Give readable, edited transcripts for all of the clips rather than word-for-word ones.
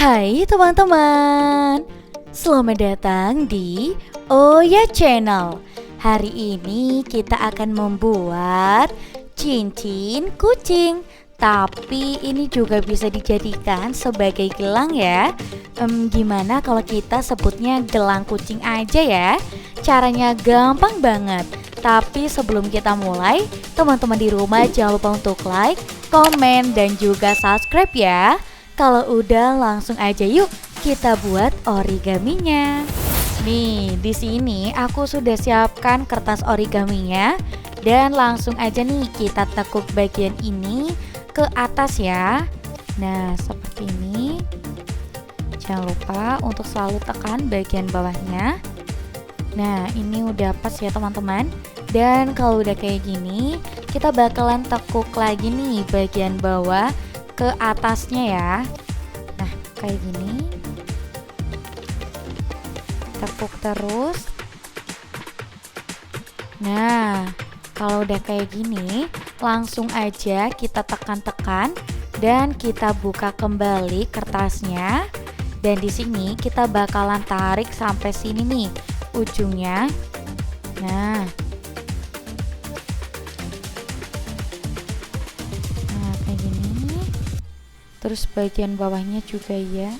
Hai teman-teman, selamat datang di Oya Channel. Hari ini kita akan membuat cincin kucing. Tapi ini juga bisa dijadikan sebagai gelang ya. Gimana kalau kita sebutnya gelang kucing aja ya? Caranya gampang banget. Tapi sebelum kita mulai, teman-teman di rumah jangan lupa untuk like, komen, dan juga subscribe ya. Kalau udah langsung aja yuk kita buat origaminya. Nih, di sini aku sudah siapkan kertas origaminya dan langsung aja nih kita tekuk bagian ini ke atas ya. Nah, seperti ini. Jangan lupa untuk selalu tekan bagian bawahnya. Nah, ini udah pas ya teman-teman. Dan kalau udah kayak gini, kita bakalan tekuk lagi nih bagian bawah ke atasnya ya. Nah, kayak gini. Tekuk terus. Nah, kalau udah kayak gini, langsung aja kita tekan-tekan dan kita buka kembali kertasnya. Dan di sini kita bakalan tarik sampai sini nih ujungnya. Nah, kayak gini. Terus bagian bawahnya juga ya.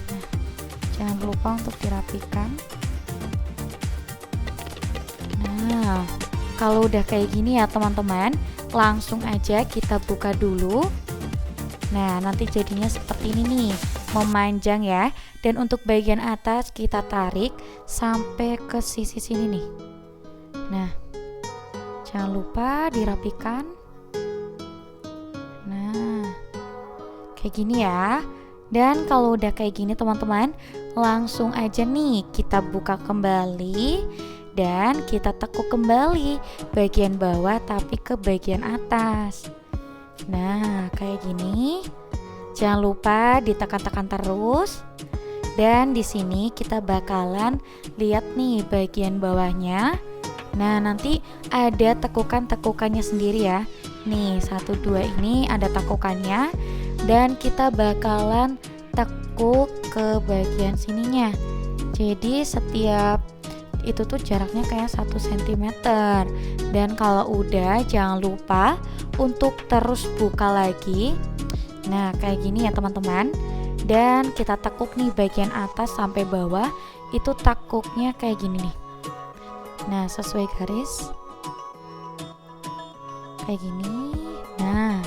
Nah, jangan lupa untuk dirapikan. Nah, kalau udah kayak gini ya teman-teman, langsung aja kita buka dulu. Nah, nanti jadinya seperti ini nih, memanjang ya. Dan untuk bagian atas kita tarik sampai ke sisi sini nih. Nah, jangan lupa dirapikan. Nah, kayak gini ya. Dan kalau udah kayak gini teman-teman, langsung aja nih kita buka kembali dan kita tekuk kembali bagian bawah tapi ke bagian atas. Nah, kayak gini. Jangan lupa ditekan-tekan terus. Dan di sini kita bakalan lihat nih bagian bawahnya. Nah, nanti ada tekukan-tekukannya sendiri ya. Nih, 1, 2 ini ada tekukannya. Dan kita bakalan tekuk ke bagian sininya. Jadi setiap itu tuh jaraknya kayak 1 cm. Dan kalau udah jangan lupa untuk terus buka lagi. Nah, kayak gini ya teman-teman. Dan kita tekuk nih bagian atas sampai bawah. Itu tekuknya kayak gini nih. Nah, sesuai garis kayak gini. Nah,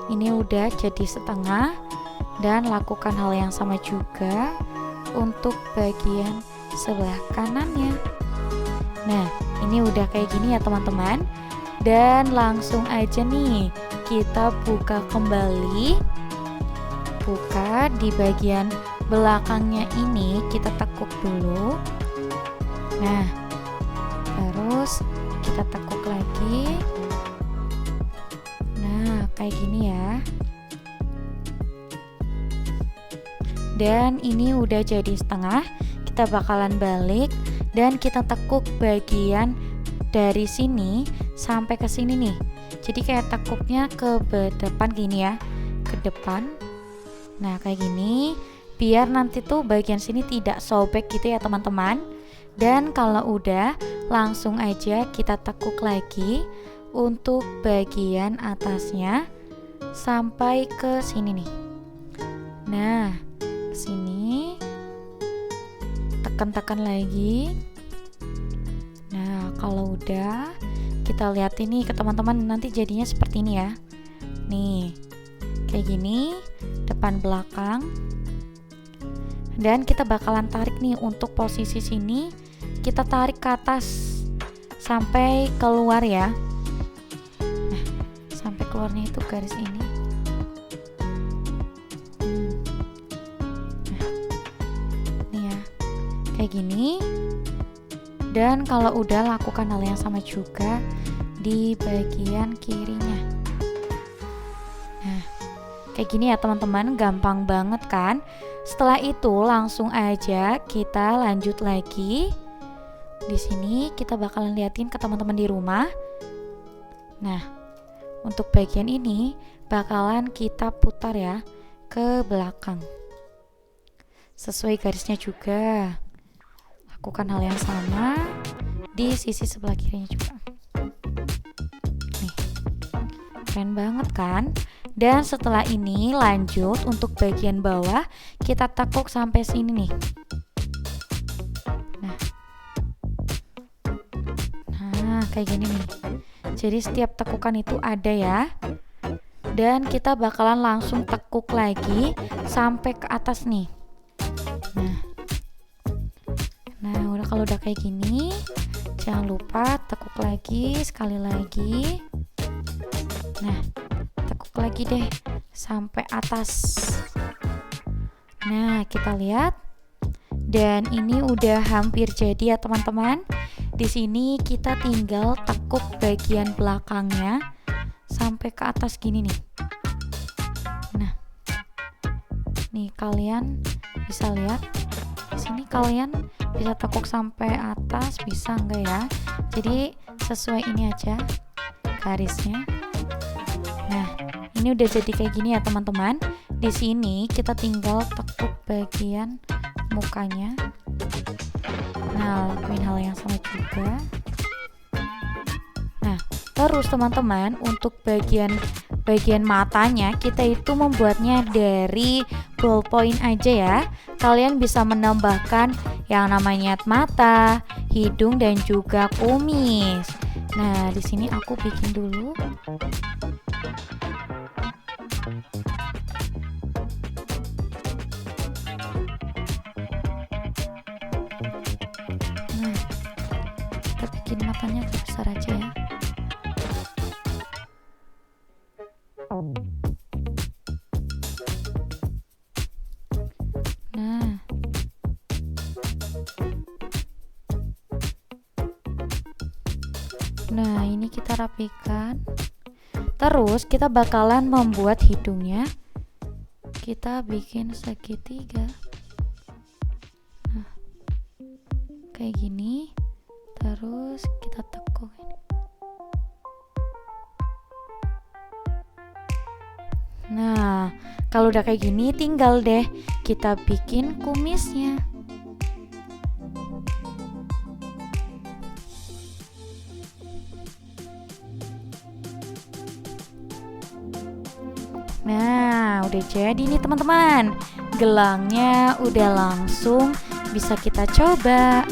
ini udah jadi setengah. Dan lakukan hal yang sama juga untuk bagian sebelah kanannya. Nah, ini udah kayak gini ya teman-teman. Dan langsung aja nih kita buka kembali. Buka di bagian belakangnya ini kita tekuk dulu. Nah, terus kita tekuk lagi. Nah, kayak gini ya. Dan ini udah jadi setengah. Kita bakalan balik dan kita tekuk bagian dari sini sampai ke sini nih. Jadi kayak tekuknya ke depan gini ya, ke depan. Nah, kayak gini biar nanti tuh bagian sini tidak sobek gitu ya teman-teman. Dan kalau udah, langsung aja kita tekuk lagi untuk bagian atasnya sampai ke sini nih. Nah, ke sini tekan-tekan lagi. Nah, kalau udah kita lihat ini ke teman-teman, nanti jadinya seperti ini ya. Nih, kayak gini, depan belakang. Dan kita bakalan tarik nih untuk posisi sini. Kita tarik ke atas sampai keluar ya. Nah, sampai keluarnya itu garis ini. Nah, nih ya, kayak gini. Dan kalau udah, lakukan hal yang sama juga di bagian kirinya. Nah, kayak gini ya teman-teman, gampang banget kan? Setelah itu langsung aja kita lanjut lagi. Di sini kita bakalan liatin ke teman-teman di rumah. Nah, untuk bagian ini bakalan kita putar ya ke belakang. Sesuai garisnya juga. Lakukan hal yang sama di sisi sebelah kirinya juga. Nih, keren banget kan? Dan setelah ini lanjut untuk bagian bawah, kita tekuk sampai sini nih. Nah, kayak gini nih. Jadi setiap tekukan itu ada ya. Dan kita bakalan langsung tekuk lagi sampai ke atas nih. Nah, kalau udah kayak gini, jangan lupa tekuk lagi, sekali lagi. Nah, tekuk lagi deh sampai atas. Nah, kita lihat. Dan ini udah hampir jadi ya teman-teman. Di sini kita tinggal tekuk bagian belakangnya sampai ke atas gini nih. Nah, nih kalian bisa lihat. Di sini kalian bisa tekuk sampai atas, bisa enggak ya? Jadi sesuai ini aja garisnya. Nah, ini udah jadi kayak gini ya teman-teman. Di sini kita tinggal tekuk bagian mukanya. Nah, lakuin hal yang sama juga. Nah, terus teman-teman untuk bagian matanya kita itu membuatnya dari ballpoint aja ya. Kalian bisa menambahkan yang namanya mata, hidung dan juga kumis. Nah, di sini aku bikin dulu. Nah, kita bikin matanya agak besar aja ya. Nah, ini kita rapikan. Terus kita bakalan membuat hidungnya. Kita bikin segitiga. Nah, kayak gini. Terus kita tekuk ini. Nah, kalau udah kayak gini tinggal deh kita bikin kumisnya. Nah, udah jadi nih teman-teman. Gelangnya udah langsung bisa kita coba.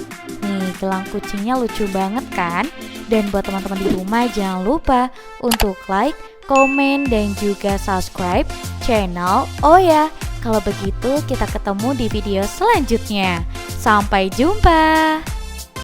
Nih, gelang kucingnya lucu banget kan? Dan buat teman-teman di rumah jangan lupa untuk like, komen, dan juga subscribe channel Oh Ya. Kalau begitu kita ketemu di video selanjutnya. Sampai jumpa.